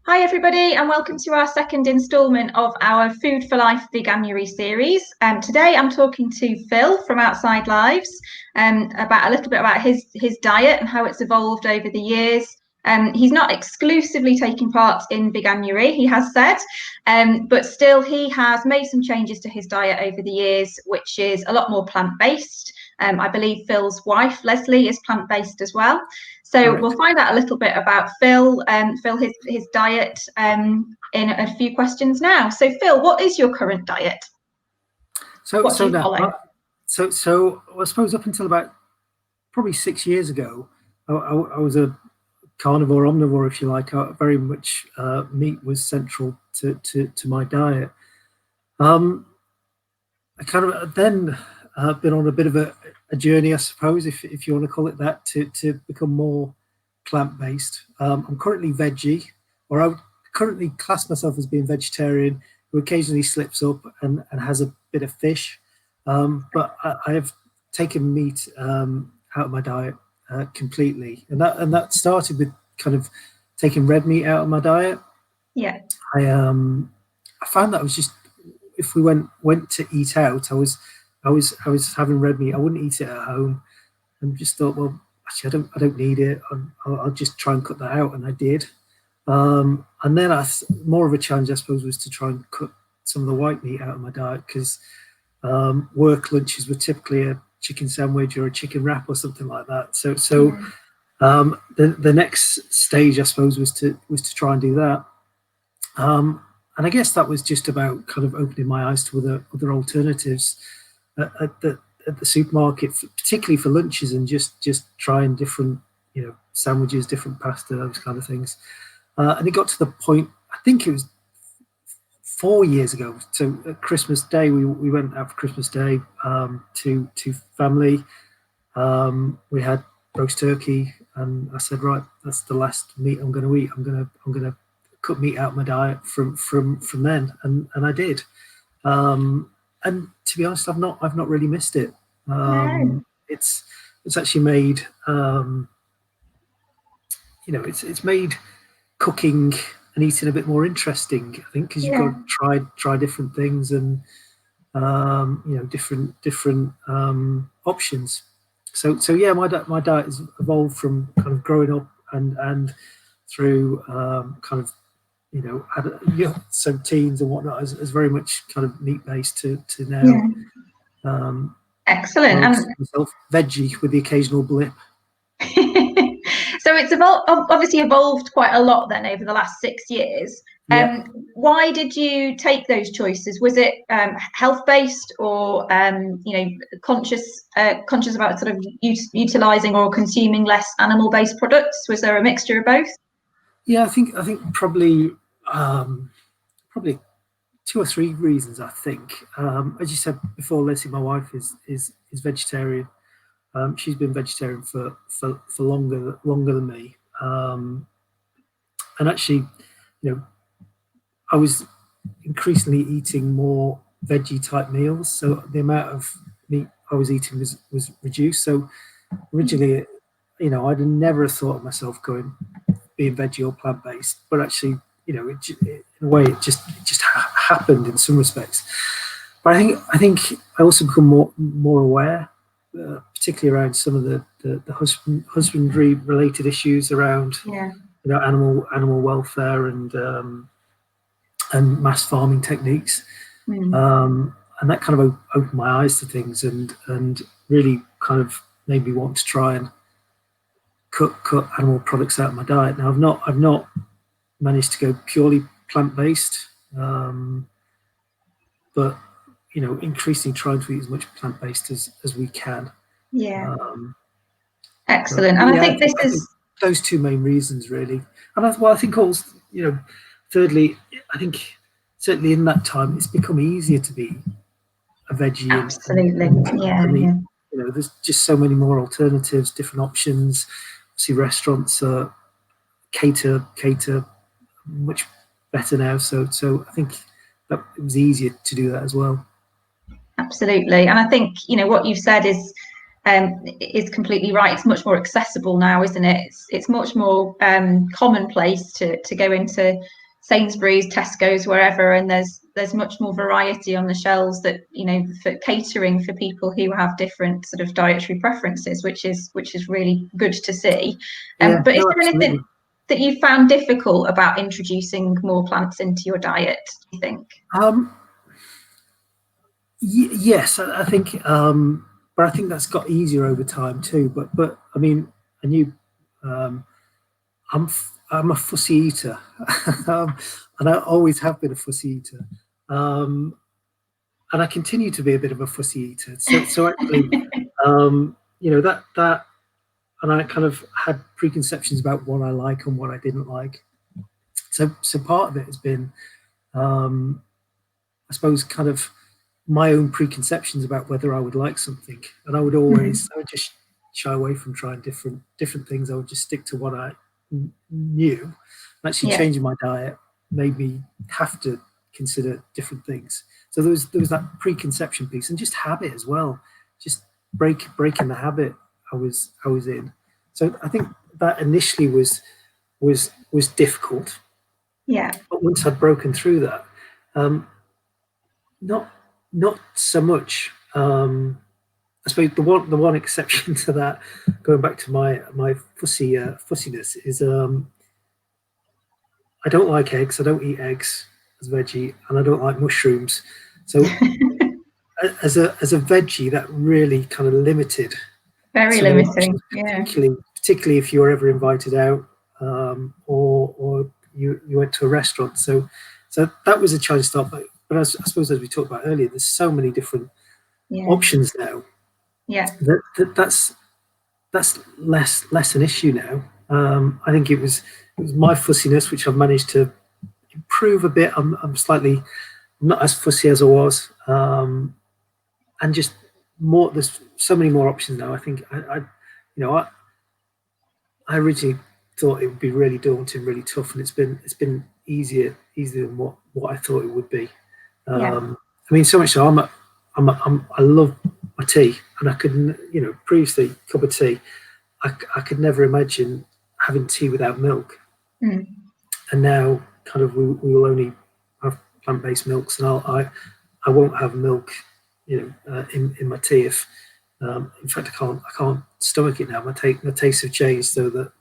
Hi everybody and welcome to our second instalment of our Food for Life Veganuary series. Today I'm talking to Phil from Outside Lives about a little bit about his diet and how it's evolved over the years. He's not exclusively taking part in Veganuary, he has said, but still he has made some changes to his diet over the years, which is a lot more plant-based. I believe Phil's wife, Leslie, is plant-based as well. So Correct. we'll find out a little bit about Phil, his diet in a few questions now. So Phil, what is your current diet? What do you follow? So I suppose up until about probably 6 years ago, I was a carnivore, omnivore, if you like. Very much meat was central to my diet. I kind of then been on a bit of a journey, I suppose, if you want to call it that, to become more plant-based. I'm currently veggie, or I would currently class myself as being vegetarian, who occasionally slips up and has a bit of fish. But I have taken meat out of my diet completely, and that started with kind of taking red meat out of my diet. Yeah. I found that I was just, if we went to eat out, I was having red meat. I wouldn't eat it at home, and just thought, well, actually, I don't need it. I'll just try and cut that out, and I did. And then more of a challenge, I suppose, was to try and cut some of the white meat out of my diet, because work lunches were typically a chicken sandwich or a chicken wrap or something like that. So the next stage, I suppose, was to try and do that. And I guess that was just about kind of opening my eyes to other alternatives at the supermarket, particularly for lunches, and just trying different, sandwiches, different pasta, those kind of things. And it got to the point, I think it was 4 years ago. So at Christmas Day, we went out for Christmas Day to family. We had roast turkey, and I said, right, that's the last meat I'm going to eat. I'm going to cut meat out of my diet from then, and I did. And to be honest, I've not really missed it. No. It's actually made it's made cooking and eating a bit more interesting, I think, because you've got to try different things and different options. So yeah, my diet has evolved from kind of growing up and through kind of some teens and whatnot, is very much kind of meat based to now. Excellent. And myself veggie with the occasional blip. so it's obviously evolved quite a lot then over the last 6 years. Why did you take those choices? Was it health based, or conscious about sort of utilizing or consuming less animal based products? Was there a mixture of both? Yeah, I think probably 2 or 3 reasons. I think, as you said before, Leslie, my wife, is vegetarian. She's been vegetarian for longer than me. And actually, I was increasingly eating more veggie type meals, so the amount of meat I was eating was reduced. So originally, I'd never thought of myself being veggie or plant based, but actually, in a way, it just happened in some respects. But I think I also become more aware, particularly around some of the husbandry related issues around animal welfare and mass farming techniques, and that kind of opened my eyes to things and really kind of made me want to try and cut animal products out of my diet. Now I've not managed to go purely plant-based, but increasingly trying to eat as much plant-based as we can. Excellent. And I think I think those 2 main reasons really. And I think also, thirdly, I think certainly in that time it's become easier to be a veggie. Absolutely. There's just so many more alternatives, different options. See, restaurants cater much better now, so I think that it was easier to do that as well. Absolutely. And I think what you've said is is completely right. It's much more accessible now, isn't it? It's much more commonplace to go into Sainsbury's, Tesco's, wherever, and there's much more variety on the shelves that, you know, for catering for people who have different sort of dietary preferences, which is really good to see. Yeah, But is no, there absolutely. anything that you found difficult about introducing more plants into your diet, do you think? Yes, I think, but I think that's got easier over time too. But I mean, I knew, um, I'm a fussy eater, and I always have been a fussy eater, and I continue to be a bit of a fussy eater. So actually, you know, that, and I kind of had preconceptions about what I like and what I didn't like. So part of it has been, I suppose, kind of my own preconceptions about whether I would like something, and I would just shy away from trying different things. I would just stick to what I knew. And actually, Yeah, changing my diet made me have to consider different things. So there was that preconception piece, and just habit as well. Just breaking the habit I was in. So I think that initially was difficult, yeah, but once I'd broken through that, um, not not so much. I suppose the one exception to that, going back to my fussiness, is I don't like eggs. I don't eat eggs as veggie, and I don't like mushrooms. So as a veggie, that really kind of limited very some of the limiting. options, Yeah, particularly if you were ever invited out, or you went to a restaurant. So that was a challenge start. But I suppose, as we talked about earlier, there's so many different yeah, options now yeah, that's less an issue now. I think it was my fussiness which I've managed to improve a bit. I'm slightly not as fussy as I was, and just more. There's so many more options now. I think I originally thought it would be really daunting, really tough, and it's been easier than what I thought it would be. yeah. I mean, so much so I love my tea, and I couldn't, previously cup of tea, I could never imagine having tea without milk, Mm. and now kind of we will only have plant-based milks, and I won't have milk, in my tea. If in fact I can't stomach it now. My tastes have changed, so that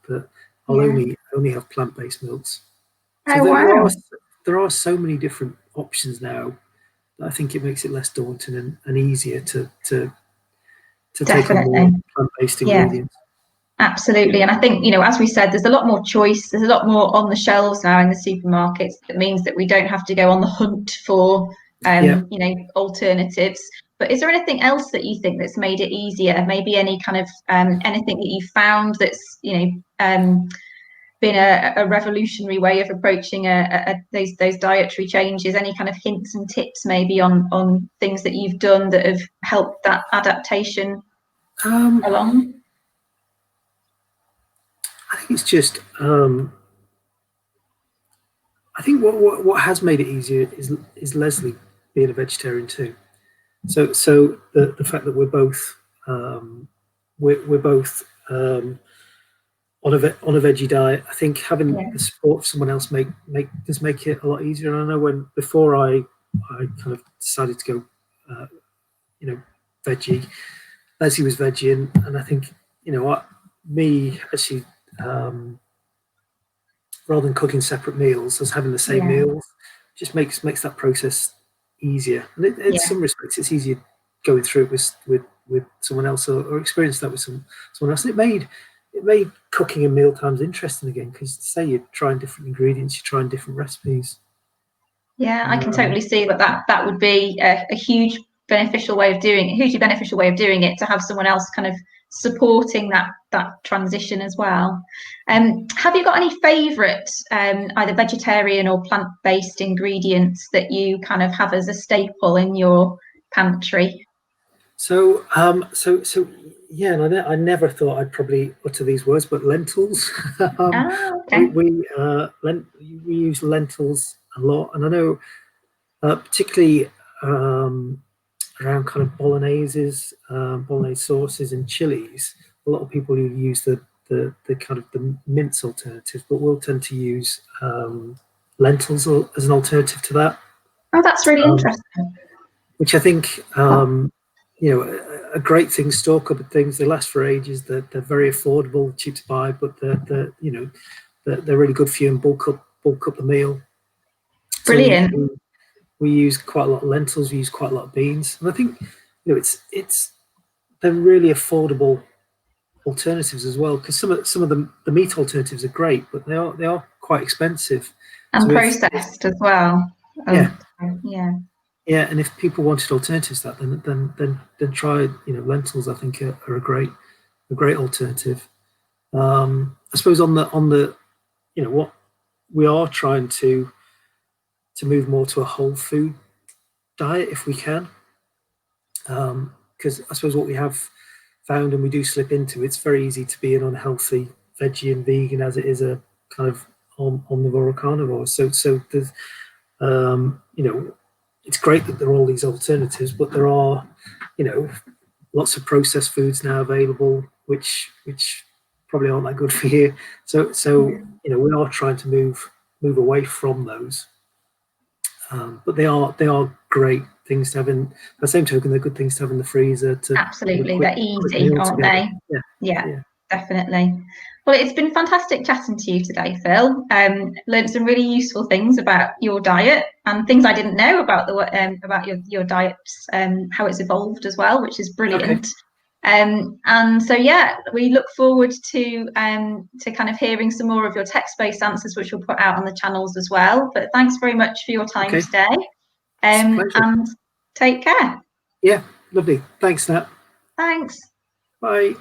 I'll Yeah. only have plant-based milks. So Oh, there are wow. there are so many different options now that I think it makes it less daunting and easier to take on more Definitely. plant-based Yeah, ingredients. absolutely. And I think, as we said, there's a lot more choice. There's a lot more on the shelves now in the supermarkets. That means that we don't have to go on the hunt for, Yeah. alternatives. But is there anything else that you think that's made it easier? Maybe any kind of anything that you found that's, been a revolutionary way of approaching those dietary changes? Any kind of hints and tips maybe on things that you've done that have helped that adaptation Um, along? I think it's just. I think what has made it easier is Leslie being a vegetarian too. So the fact that we're both on a veggie diet. I think having Yeah, the support of someone else does make it a lot easier. And I know when before I kind of decided to go, uh, veggie. Leslie was veggie, and I think, me actually, rather than cooking separate meals, as having the same yeah, meals just makes that process easier. And in yeah. some respects, it's easier going through it with someone else, or experience that with someone else. And it made cooking and meal times interesting again, because say you're trying different ingredients, you're trying different recipes. Yeah, I can Um, totally see that would be a huge beneficial way of doing it, hugely beneficial way of doing it, to have someone else kind of supporting that transition as well. Have you got any favourite either vegetarian or plant-based ingredients that you kind of have as a staple in your pantry? so yeah, and I never thought I'd probably utter these words, but lentils. um, Ah, we okay. we use lentils a lot, and I know, particularly, around kind of bologneses, bolognese sauces, and chilies. A lot of people who use the kind of the mince alternative, but we'll tend to use lentils as an alternative to that. Oh, that's really Um, interesting. which I think, a great thing. Store cupboard things, they last for ages. They're very affordable, cheap to buy, but they're really good for you and bulk up the meal. So Brilliant. we use quite a lot of lentils. We use quite a lot of beans, and I think it's they're really affordable alternatives as well, because some of the meat alternatives are great, but they are quite expensive. And So processed as well. yeah, Yeah. yeah, and if people wanted alternatives to that, then try lentils. I think are a great alternative. I suppose on the what we are trying to move more to a whole food diet if we can, because I suppose what we have found, and we do slip into, it's very easy to be an unhealthy veggie and vegan as it is a kind of omnivore or carnivore. So there's it's great that there are all these alternatives, but there are lots of processed foods now available, which probably aren't that good for you. So we are trying to move away from those, but they are great things to have in. By the same token, they're good things to have in the freezer to Absolutely. quick They're easy, meal aren't together. they? Yeah, Yeah, yeah. definitely. Well, it's been fantastic chatting to you today, Phil. Learned some really useful things about your diet and things I didn't know about about your diets, how it's evolved as well, which is Okay. brilliant. And so yeah, we look forward to kind of hearing some more of your text-based answers, which we'll put out on the channels as well. But thanks very much for your time Okay. today. It's a pleasure. And take care. Yeah, lovely. Thanks, Nat. Thanks. Bye.